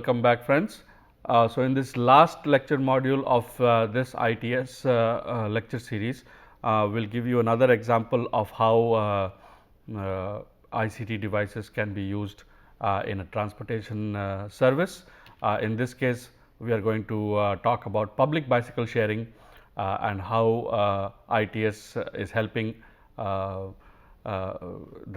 welcome back friends. So, in this last lecture module of this ITS lecture series, we will give you another example of how ICT devices can be used in a transportation service. In this case, we are going to talk about public bicycle sharing and how ITS is helping the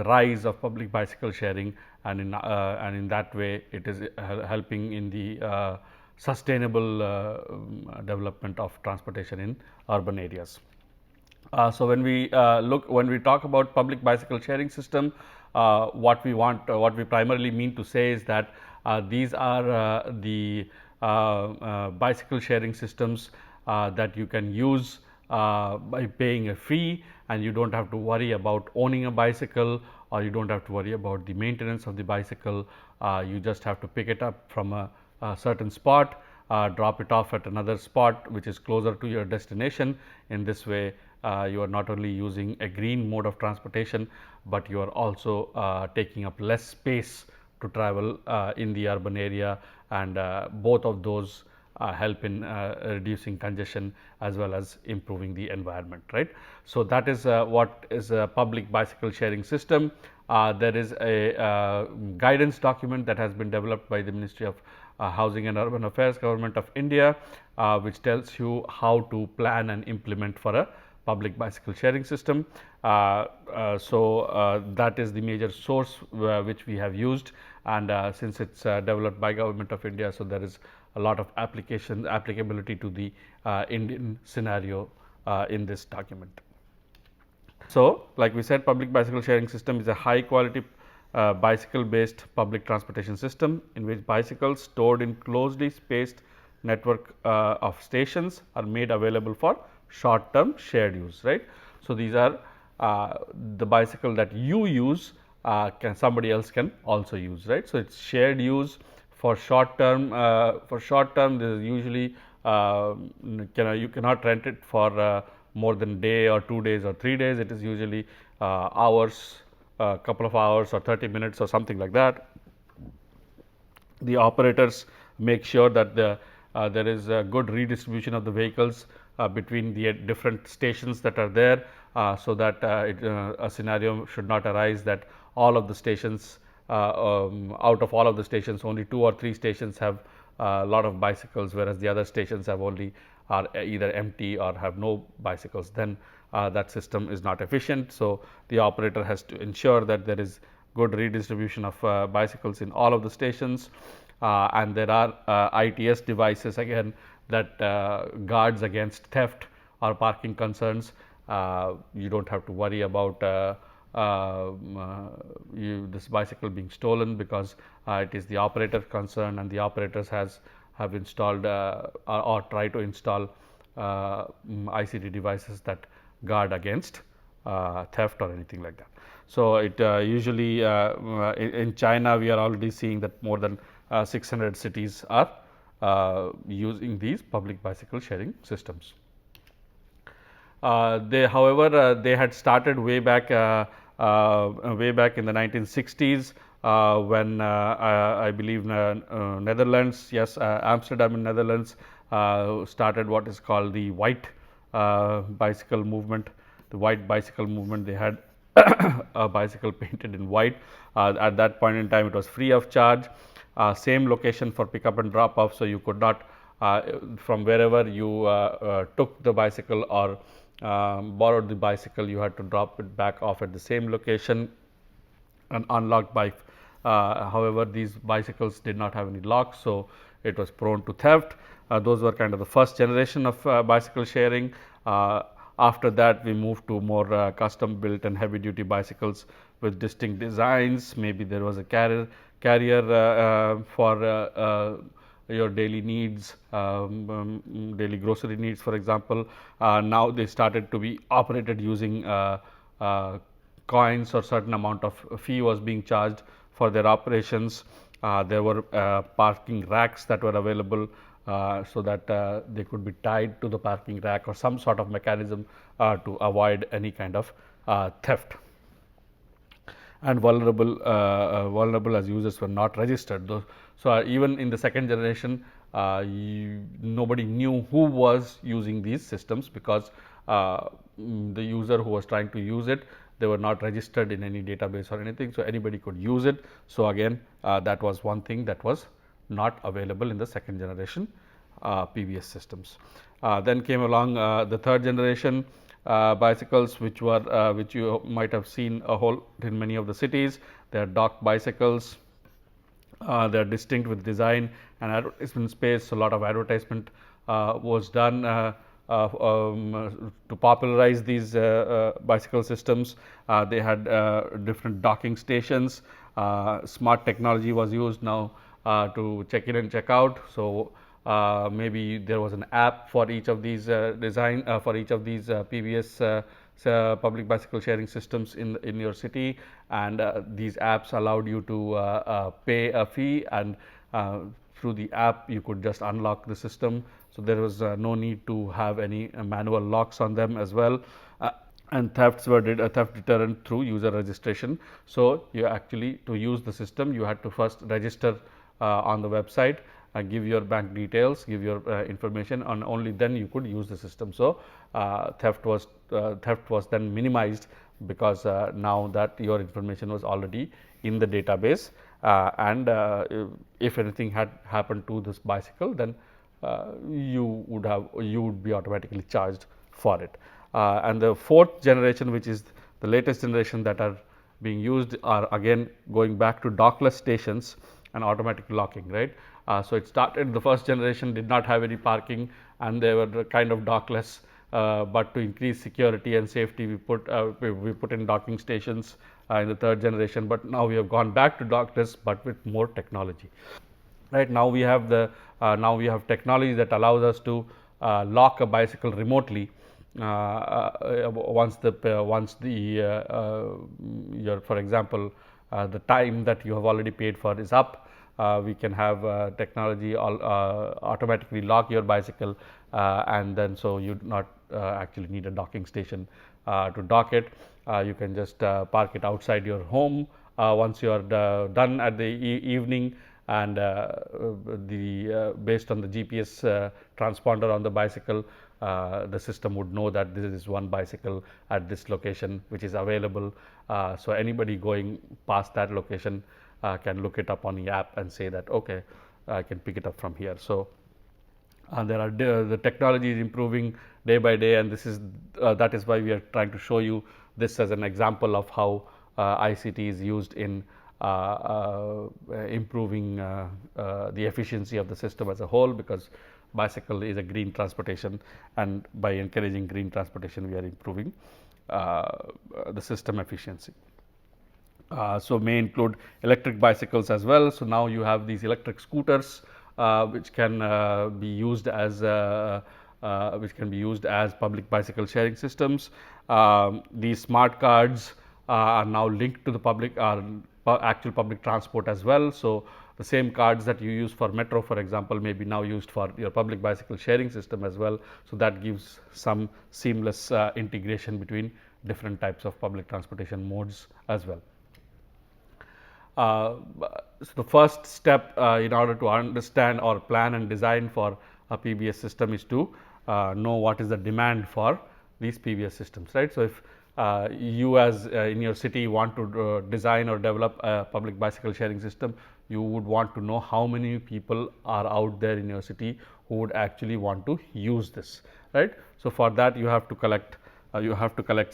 rise of public bicycle sharing, and in that way it is helping in the sustainable development of transportation in urban areas. So, when we talk about public bicycle sharing system, what we primarily mean to say is that these are the bicycle sharing systems that you can use by paying a fee, and you do not have to worry about owning a bicycle, or you do not have to worry about the maintenance of the bicycle. You just have to pick it up from a certain spot, drop it off at another spot which is closer to your destination. In this way, you are not only using a green mode of transportation, but you are also taking up less space to travel in the urban area, and both of those help in reducing congestion as well as improving the environment, right. So, that is what is a public bicycle sharing system. There is a guidance document that has been developed by the Ministry of Housing and Urban Affairs, Government of India, which tells you how to plan and implement for a public bicycle sharing system. So, that is the major source which we have used, and since it is developed by Government of India, so there is a lot of applicability to the Indian scenario in this document. So, like we said, public bicycle sharing system is a high quality bicycle based public transportation system in which bicycles stored in closely spaced network of stations are made available for short term shared use, right. So, these are the bicycle that you use somebody else can also use, right. So, it is shared use for short term. This is usually you cannot rent it for more than a day or 2 days or 3 days. It is usually hours, a couple of hours or 30 minutes or something like that. The operators make sure that there is a good redistribution of the vehicles between the different stations that are there, so that a scenario should not arise that all of the stations out of all of the stations only 2 or 3 stations have a lot of bicycles, whereas the other stations have only are either empty or have no bicycles. Then that system is not efficient. So, the operator has to ensure that there is good redistribution of bicycles in all of the stations, and there are ITS devices again that guards against theft or parking concerns. You do not have to worry about this bicycle being stolen, because it is the operator concern, and the operators have installed or try to install ICT devices that guard against theft or anything like that. So, it usually in China we are already seeing that more than 600 cities are using these public bicycle sharing systems. They had started way back in the 1960s, when I believe Netherlands, yes, Amsterdam in Netherlands started what is called the white bicycle movement. The white bicycle movement, they had a bicycle painted in white. At that point in time, it was free of charge. Same location for pickup and drop off. So, you could not from wherever you took the bicycle or borrowed the bicycle, you had to drop it back off at the same location, an unlocked bike. However, these bicycles did not have any locks, so it was prone to theft. Those were kind of the first generation of bicycle sharing. After that, we moved to more custom built and heavy duty bicycles with distinct designs. Maybe there was a carrier for your daily needs, daily grocery needs, for example. Now, they started to be operated using coins, or certain amount of fee was being charged for their operations. There were parking racks that were available, so that they could be tied to the parking rack or some sort of mechanism to avoid any kind of theft. and vulnerable as users were not registered. So even in the second generation, nobody knew who was using these systems, because the user who was trying to use it, they were not registered in any database or anything. So anybody could use it. So again, that was one thing that was not available in the second generation PBS systems. Then came along the third generation bicycles, which you might have seen a whole in many of the cities. They are docked bicycles. They are distinct with design and advertisement space. So a lot of advertisement was done to popularize these bicycle systems. They had different docking stations. Smart technology was used now to check in and check out. So maybe there was an app for each of these for each of these PBS public bicycle sharing systems in your city, and these apps allowed you to pay a fee, and through the app you could just unlock the system. So there was no need to have any manual locks on them as well. And thefts were theft deterrent through user registration. So you actually, to use the system, you had to first register on the website, give your bank details, give your information, and only then you could use the system. So theft was then minimized, because now that your information was already in the database, and if anything had happened to this bicycle, then you would be automatically charged for it. And the fourth generation, which is the latest generation that are being used, are again going back to dockless stations and automatic locking, right. So it started, the first generation did not have any parking, and they were kind of dockless, but to increase security and safety, we put in docking stations in the third generation. But now we have gone back to dockless, but with more technology. Right now we have technology that allows us to lock a bicycle remotely once for example the time that you have already paid for is up. We can have technology automatically lock your bicycle, and then so you do not actually need a docking station to dock it. You can just park it outside your home once you are done at the evening, and based on the GPS transponder on the bicycle, the system would know that this is one bicycle at this location which is available. So anybody going past that location can look it up on the app and say that, okay, I can pick it up from here. So the technology is improving day by day, and that is why we are trying to show you this as an example of how ICT is used in improving the efficiency of the system as a whole, because bicycle is a green transportation, and by encouraging green transportation we are improving the system efficiency. So may include electric bicycles as well. So now you have these electric scooters which can be used as public bicycle sharing systems. These smart cards are now linked to the actual public transport as well. So the same cards that you use for metro, for example, may be now used for your public bicycle sharing system as well. So that gives some seamless integration between different types of public transportation modes as well. So the first step in order to understand or plan and design for a PBS system is to know what is the demand for these PBS systems, right. So if you as in your city want to design or develop a public bicycle sharing system, you would want to know how many people are out there in your city who would actually want to use this, right. So for that you have to collect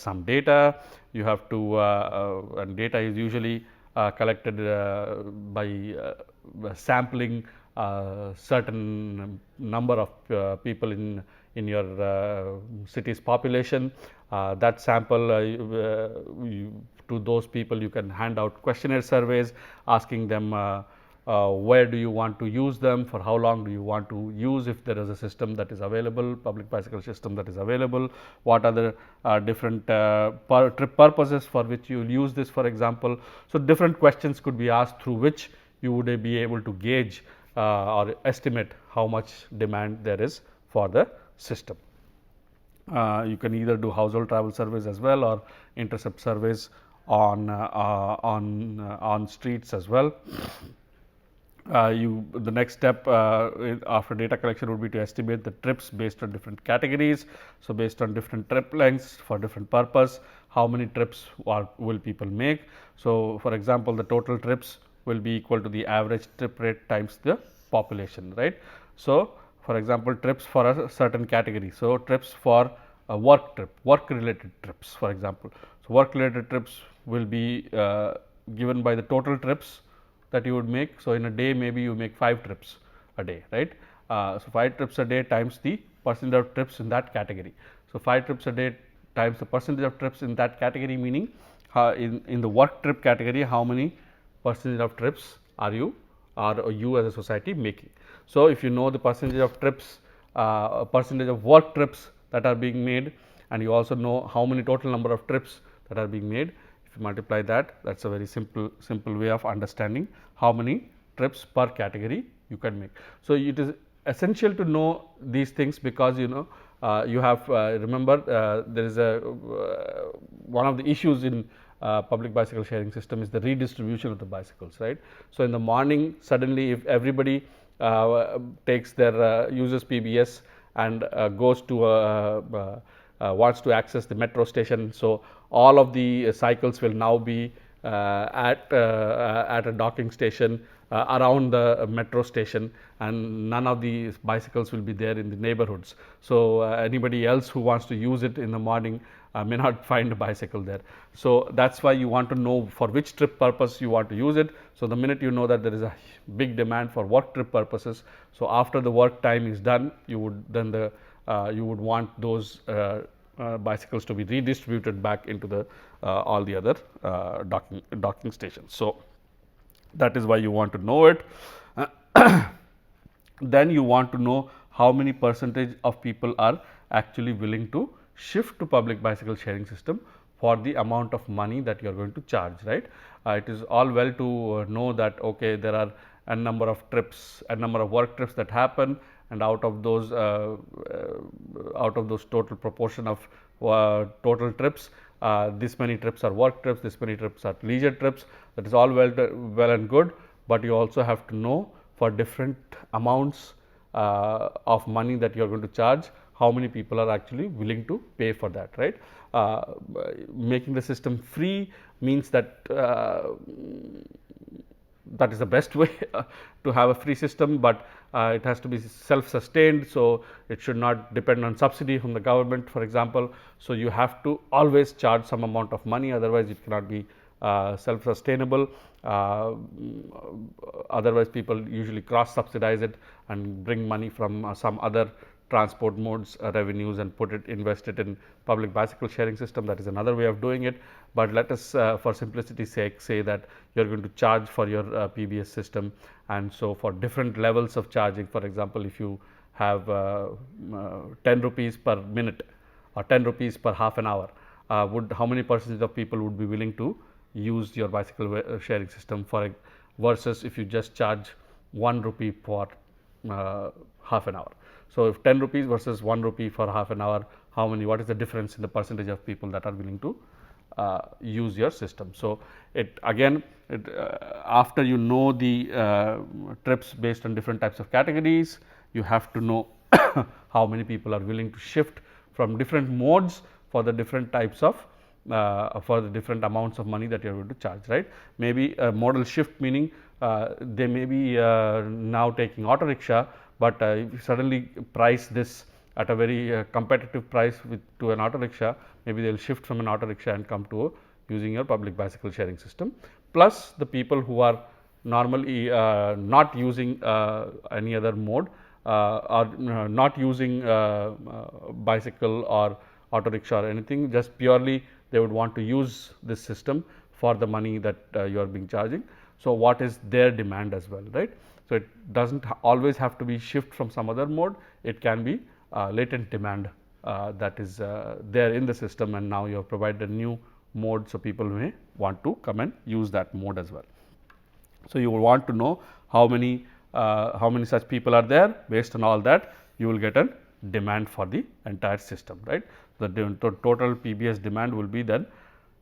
some data. You have to and data is usually collected by sampling certain number of people in your city's population. That sample to those people you can hand out questionnaire surveys asking them where do you want to use them, for how long do you want to use, if there is a system that is available, public bicycle system that is available, what are the different purposes for which you will use this, for example. So different questions could be asked through which you would be able to gauge or estimate how much demand there is for the system. You can either do household travel surveys as well, or intercept surveys on streets as well. The next step after data collection would be to estimate the trips based on different categories. So, based on different trip lengths for different purpose, how many trips will people make. So, for example, the total trips will be equal to the average trip rate times the population, right. So, for example, trips for a certain category. So, trips for a work trip, work related trips, for example. So, work related trips will be given by the total trips that you would make. So, in a day maybe you make 5 trips a day, right. So, 5 trips a day times the percentage of trips in that category. So, 5 trips a day times the percentage of trips in that category, meaning in the work trip category, how many percentage of trips are you as a society making. So, if you know the percentage of trips, percentage of work trips that are being made, and you also know how many total number of trips that are being made, if you multiply that, that is a very simple way of understanding how many trips per category you can make. So, it is essential to know these things, because you have remember there is a one of the issues in public bicycle sharing system is the redistribution of the bicycles, right. So, in the morning suddenly if everybody takes their uses PBS and goes to wants to access the metro station. So, all of the cycles will now be at a docking station around the metro station, and none of the bicycles will be there in the neighborhoods. So, anybody else who wants to use it in the morning may not find a bicycle there. So, that is why you want to know for which trip purpose you want to use it. So, the minute you know that there is a big demand for work trip purposes, so after the work time is done, you would then you would want those bicycles to be redistributed back into the all the other docking stations. So, that is why you want to know it. Then you want to know how many percentage of people are actually willing to shift to public bicycle sharing system for the amount of money that you are going to charge, right. It is all well to know that okay, there are a number of trips, a number of work trips that happen, and out of those total proportion of total trips, this many trips are work trips, this many trips are leisure trips. That is all well and good, but you also have to know for different amounts of money that you are going to charge, how many people are actually willing to pay for that, right. Making the system free means that that is the best way to have a free system, but it has to be self sustained. So, it should not depend on subsidy from the government, for example. So, you have to always charge some amount of money, otherwise it cannot be self sustainable. Otherwise people usually cross subsidize it and bring money from some other transport modes revenues and invest it in public bicycle sharing system. That is another way of doing it, but let us for simplicity's sake say that you are going to charge for your PBS system. And so, for different levels of charging, for example, if you have 10 rupees per minute or 10 rupees per half an hour, how many percentage of people would be willing to use your bicycle sharing system for versus if you just charge 1 rupee for half an hour. So, if 10 rupees versus 1 rupee for half an hour, what is the difference in the percentage of people that are willing to use your system. So, after you know the trips based on different types of categories, you have to know how many people are willing to shift from different modes for the different types of for the different amounts of money that you are going to charge, right. Maybe a modal shift, meaning they may be now taking auto rickshaw, but if you suddenly price this at a very competitive price to an auto rickshaw, maybe they will shift from an auto rickshaw and come to using your public bicycle sharing system. Plus the people who are normally not using any other mode or not using bicycle or auto rickshaw or anything, just purely they would want to use this system for the money that you are being charging. So, what is their demand as well, right. So, it does not always have to be shift from some other mode, it can be latent demand that is there in the system, and now you have provided a new mode. So, people may want to come and use that mode as well. So, you will want to know how many such people are there. Based on all that, you will get a demand for the entire system, right. The total PBS demand will be then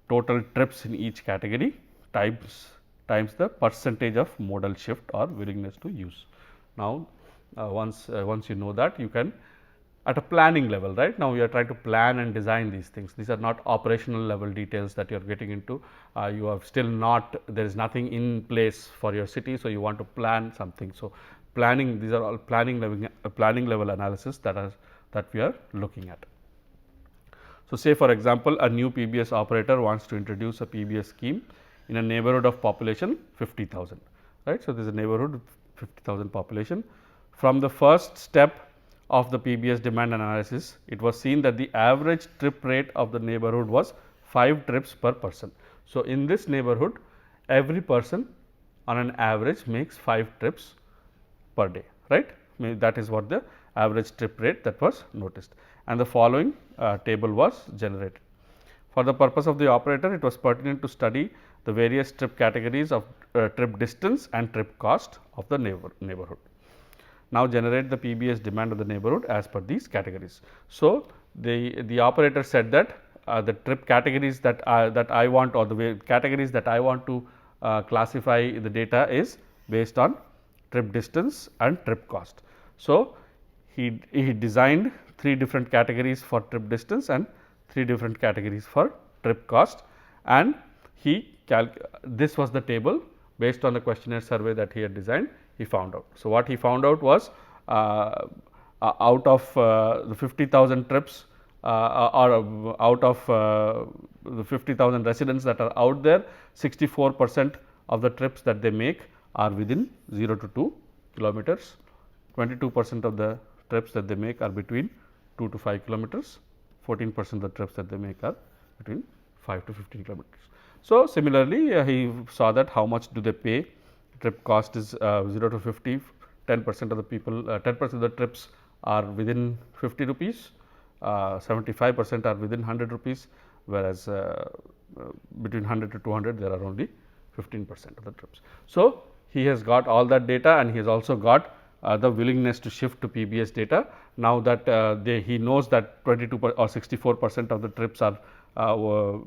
total trips in each category times the percentage of modal shift or willingness to use. Now, once you know that, you can at a planning level, right. Now, we are trying to plan and design these things. These are not operational level details that you are getting into. You have still not, there is nothing in place for your city. So, you want to plan something. So, planning, these are all planning level analysis that we are looking at. So, say for example, a new PBS operator wants to introduce a PBS scheme in a neighborhood of population 50,000, right. So, there is a neighborhood 50,000 population. From the first step of the PBS demand analysis, it was seen that the average trip rate of the neighborhood was 5 trips per person. So, in this neighborhood, every person on an average makes 5 trips per day, right. That is what the average trip rate that was noticed, and the following table was generated. For the purpose of the operator, it was pertinent to study the various trip categories of trip distance and trip cost of the neighborhood. Now, generate the PBS demand of the neighborhood as per these categories. So, the operator said that the trip categories that I want, or the categories that I want to classify the data is based on trip distance and trip cost. So, he designed 3 different categories for trip distance and 3 different categories for trip cost, and this was the table based on the questionnaire survey that he had designed. He found out. So, what he found out was out of the 50,000 trips or out of the 50,000 residents that are out there, 64% of the trips that they make are within 0 to 2 kilometers, 22% of the trips that they make are between 2 to 5 kilometers, 14% of the trips that they make are between 5 to 15 kilometers. So, similarly, he saw that how much do they pay. Trip cost is 0 to 50, 10% of the people, 10% of the trips are within 50 rupees, 75% are within 100 rupees, whereas between 100 to 200 there are only 15% of the trips. So, he has got all that data, and he has also got the willingness to shift to PBS data. Now, that he knows that 22 or 64% of the trips are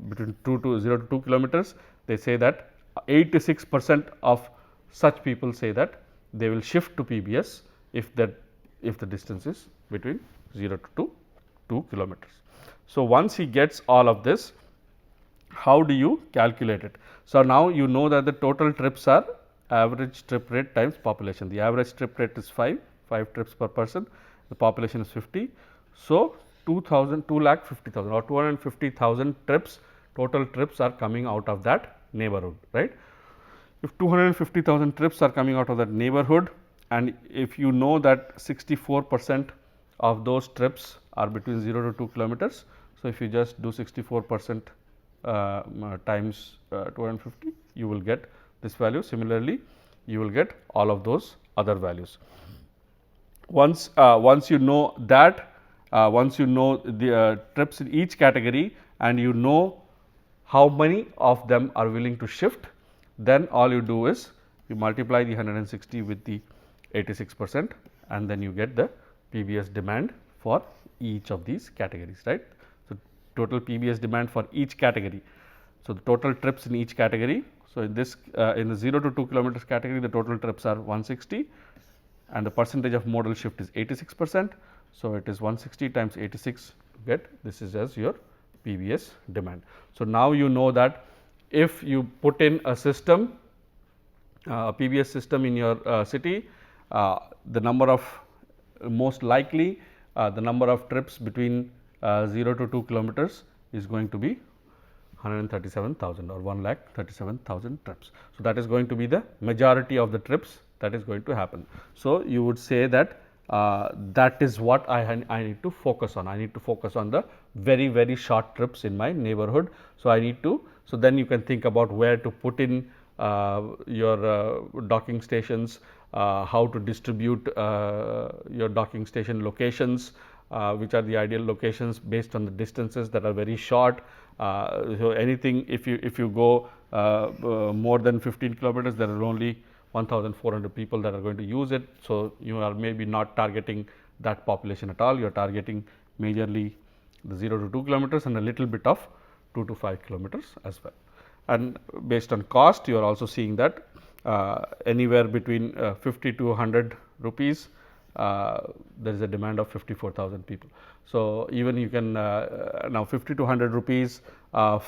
between 0 to 2 kilometers, they say that 86% of such people say that they will shift to PBS if the distance is between 0 to 2 kilometers. So, once he gets all of this, how do you calculate it? So, now you know that the total trips are average trip rate times population. The average trip rate is 5 trips per person, the population is 50. So, 2,50,000 or 250,000 trips, total trips are coming out of that neighborhood, right. If 250,000 trips are coming out of that neighborhood, and if you know that 64% of those trips are between 0 to 2 kilometers. So, if you just do 64% times 250, you will get this value. Similarly, you will get all of those other values. Once you know that, once you know the trips in each category, and you know how many of them are willing to shift, then all you do is you multiply the 160 with the 86%, and then you get the PBS demand for each of these categories, right. So, total PBS demand for each category. So, the total trips in each category. So, in this in the 0 to 2 kilometers category, the total trips are 160, and the percentage of modal shift is 86%. So, it is 160 times 86 to get this is as your PBS demand. So, now you know that if you put in a system, a PBS system in your city, the number of most likely the number of trips between 0 to 2 kilometers is going to be 137,000 or 1,37,000 trips. So, that is going to be the majority of the trips that is going to happen. So, you would say that that is what I need to focus on. I need to focus on the very short trips in my neighborhood. So, I need to, so then you can think about where to put in your docking stations, how to distribute your docking station locations, which are the ideal locations based on the distances that are very short. So, anything if you go more than 15 kilometers, there are only 1,400 people that are going to use it. So, you are maybe not targeting that population at all, you are targeting majorly the 0 to 2 kilometers and a little bit of 2 to 5 kilometers as well. And based on cost, you are also seeing that anywhere between 50 to 100 rupees, there is a demand of 54,000 people. So, even you can now 50 to 100 rupees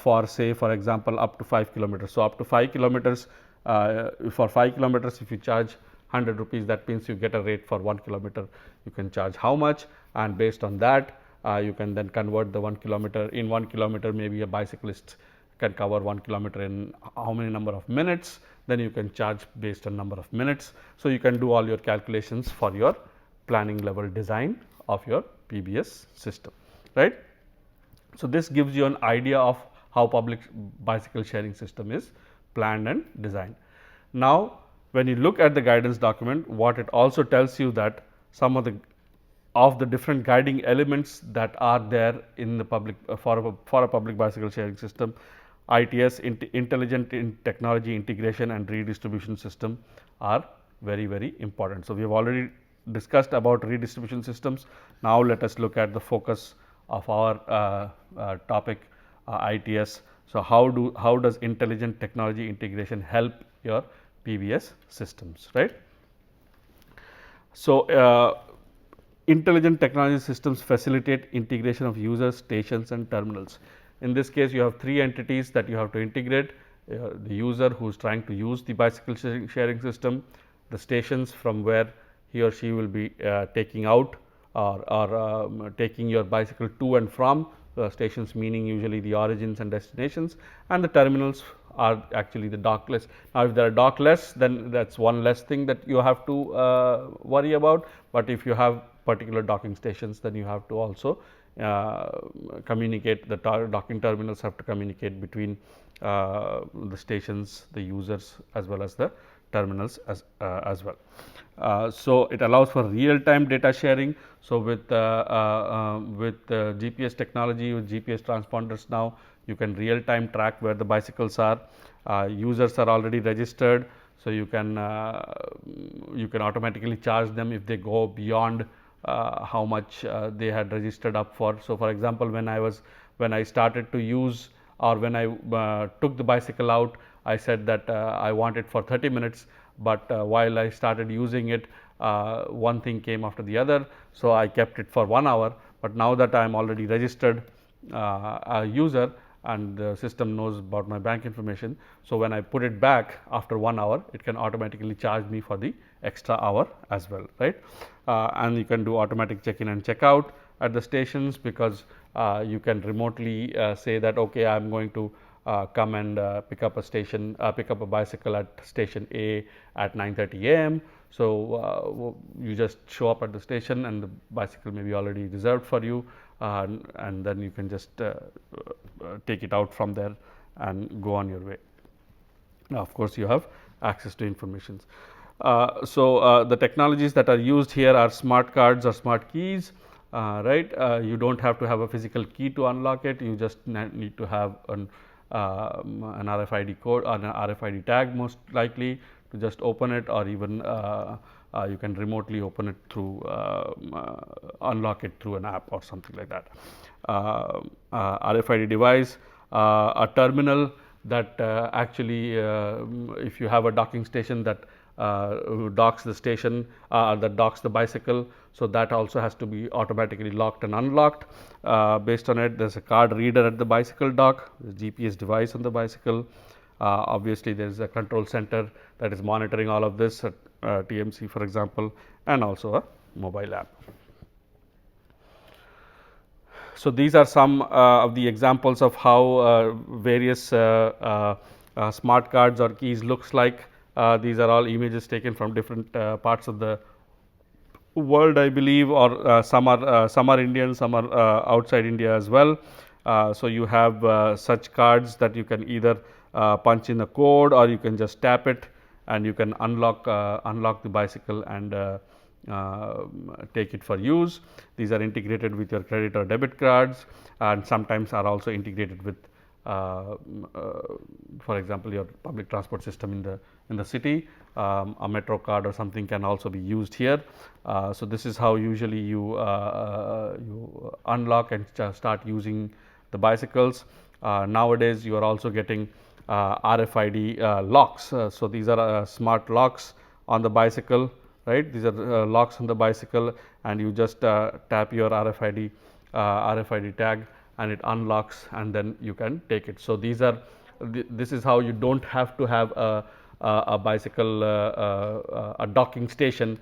for say for example up to 5 kilometers. So, up to 5 kilometers, for 5 kilometers if you charge 100 rupees, that means you get a rate for 1 kilometer, you can charge how much, and based on that you can then convert the 1 kilometer. In 1 kilometer, maybe a bicyclist can cover 1 kilometer in how many number of minutes, then you can charge based on number of minutes. So, you can do all your calculations for your planning level design of your PBS system, right. So, this gives you an idea of how public bicycle sharing system is planned and designed. Now, when you look at the guidance document, what it also tells you that some of the different guiding elements that are there in the public for a public bicycle sharing system, ITS, intelligent technology integration and redistribution system, are very, very important. So, we have already discussed about redistribution systems. Now, let us look at the focus of our topic, ITS. So, how does intelligent technology integration help your PBS systems, right? So, intelligent technology systems facilitate integration of users, stations and terminals. In this case, you have three entities that you have to integrate: the user who is trying to use the bicycle sharing system, the stations from where he or she will be taking out or taking your bicycle to and from, stations meaning usually the origins and destinations, and the terminals are actually the dockless. Now, if there are dockless, then that is one less thing that you have to worry about, but if you have particular docking stations, then you have to also communicate. The docking terminals have to communicate between the stations, the users, as well as the terminals as well. So, it allows for real time data sharing. So, with GPS technology, with GPS transponders, now you can real time track where the bicycles are. Users are already registered, so you can automatically charge them if they go beyond how much they had registered up for. So, for example, when I started to use, or when I took the bicycle out, I said that I want it for 30 minutes, but while I started using it, one thing came after the other. So, I kept it for 1 hour, but now that I am already registered a user and the system knows about my bank information. So, when I put it back after 1 hour, it can automatically charge me for the extra hour as well, right. And you can do automatic check in and check out at the stations, because you can remotely say that, okay, I am going to come and pick up a bicycle at station A at 9:30 a.m. So, you just show up at the station and the bicycle may be already reserved for you, and then you can just take it out from there and go on your way. Now, of course, you have access to information. So, the technologies that are used here are smart cards or smart keys, right. You do not have to have a physical key to unlock it, you just need to have an RFID code or an RFID tag, most likely, to just open it, or even you can remotely open it through unlock it through an app or something like that. RFID device, a terminal that actually if you have a docking station that docks the station, that docks the bicycle. So, that also has to be automatically locked and unlocked. Based on it, there is a card reader at the bicycle dock, the GPS device on the bicycle. Obviously, there is a control center that is monitoring all of this at TMC, for example, and also a mobile app. So, these are some of the examples of how various smart cards or keys looks like. These are all images taken from different parts of the world, I believe, or some are Indian, some are outside India as well. So, you have such cards that you can either punch in a code, or you can just tap it and you can unlock the bicycle and take it for use. These are integrated with your credit or debit cards, and sometimes are also integrated with for example, your public transport system in the city. A metro card or something can also be used here. So, this is how usually you unlock and start using the bicycles. Nowadays, you are also getting RFID locks. So, these are smart locks on the bicycle, right. These are locks on the bicycle, and you just tap your RFID tag, and it unlocks, and then you can take it. So, these are this is how you do not have to have a bicycle a docking station.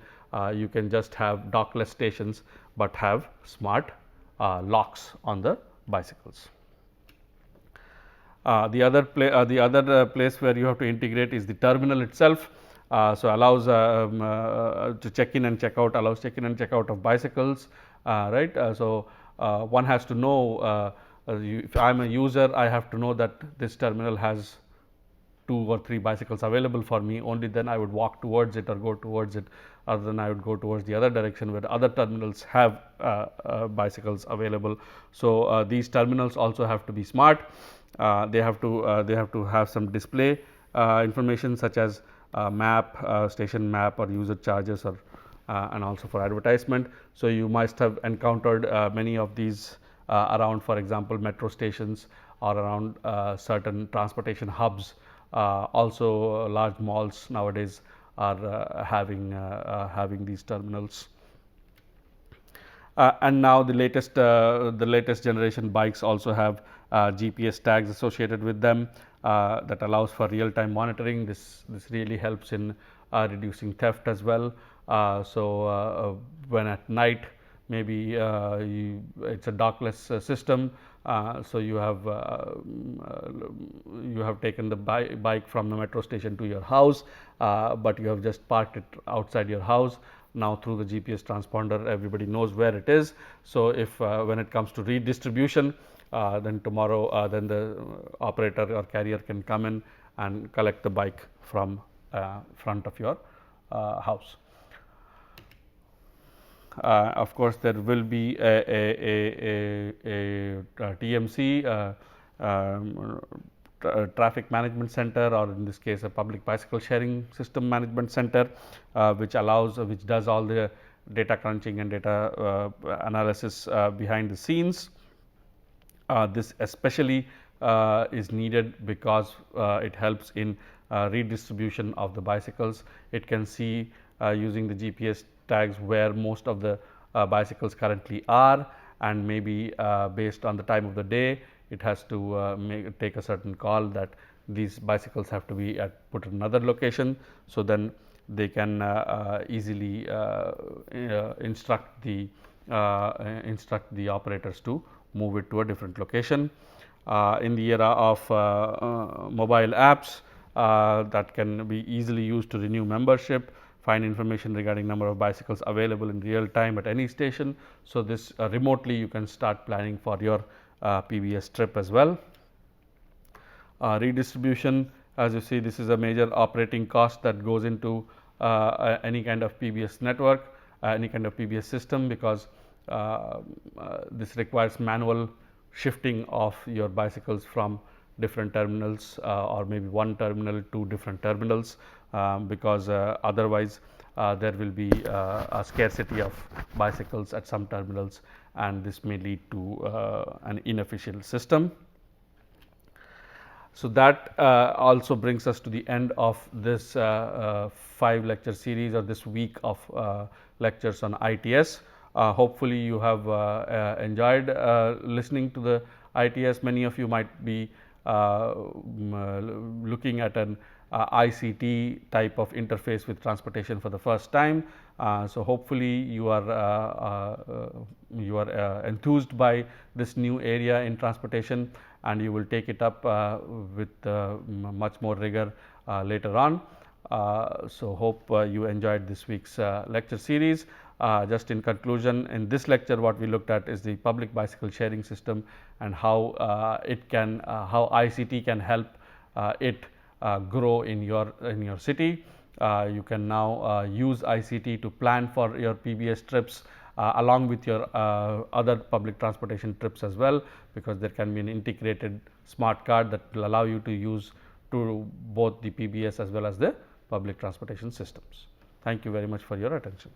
You can just have dockless stations, but have smart locks on the bicycles. The other place where you have to integrate is the terminal itself. So, allows to check in and check out, allows check in and check out of bicycles, right. So, one has to know, if I am a user, I have to know that this terminal has 2 or 3 bicycles available for me. Only then I would walk towards it or go towards it, other than I would go towards the other direction where other terminals have bicycles available. So, these terminals also have to be smart. They have to have some display information, such as map, station map, or user charges, or and also for advertisement. So, you must have encountered many of these around, for example, metro stations, or around certain transportation hubs. Also, large malls nowadays are having these terminals. And now the latest generation bikes also have GPS tags associated with them, that allows for real time monitoring. This really helps in reducing theft as well. So, when at night, maybe it's a dockless system. So, you have taken the bike from the metro station to your house, but you have just parked it outside your house. Now, through the GPS transponder, everybody knows where it is. So, if when it comes to redistribution, then tomorrow, then the operator or carrier can come in and collect the bike from front of your house. Of course, there will be a TMC, traffic management center, or in this case a public bicycle sharing system management center, which does all the data crunching and data analysis behind the scenes. This especially is needed because it helps in redistribution of the bicycles. It can see using the GPS tags where most of the bicycles currently are, and maybe based on the time of the day, it has to take a certain call that these bicycles have to be put at another location. So, then they can easily instruct the operators to move it to a different location. In the era of mobile apps that can be easily used to renew membership, find information regarding number of bicycles available in real time at any station. So, this remotely you can start planning for your PBS trip as well. Redistribution, as you see, this is a major operating cost that goes into any kind of PBS network, any kind of PBS system, because this requires manual shifting of your bicycles from different terminals, or maybe one terminal to different terminals, because otherwise there will be a scarcity of bicycles at some terminals, and this may lead to an inefficient system. So, that also brings us to the end of this 5 lecture series, or this week of lectures on ITS. Hopefully, you have enjoyed listening to the ITS. Many of you might be looking at an ICT type of interface with transportation for the first time. So, hopefully, you are enthused by this new area in transportation, and you will take it up with much more rigor later on. So, hope you enjoyed this week's lecture series. Just in conclusion, in this lecture, what we looked at is the public bicycle sharing system, and how how ICT can help it grow in your city. You can now use ICT to plan for your PBS trips, along with your other public transportation trips as well, because there can be an integrated smart card that will allow you to use both the PBS as well as the public transportation systems. Thank you very much for your attention.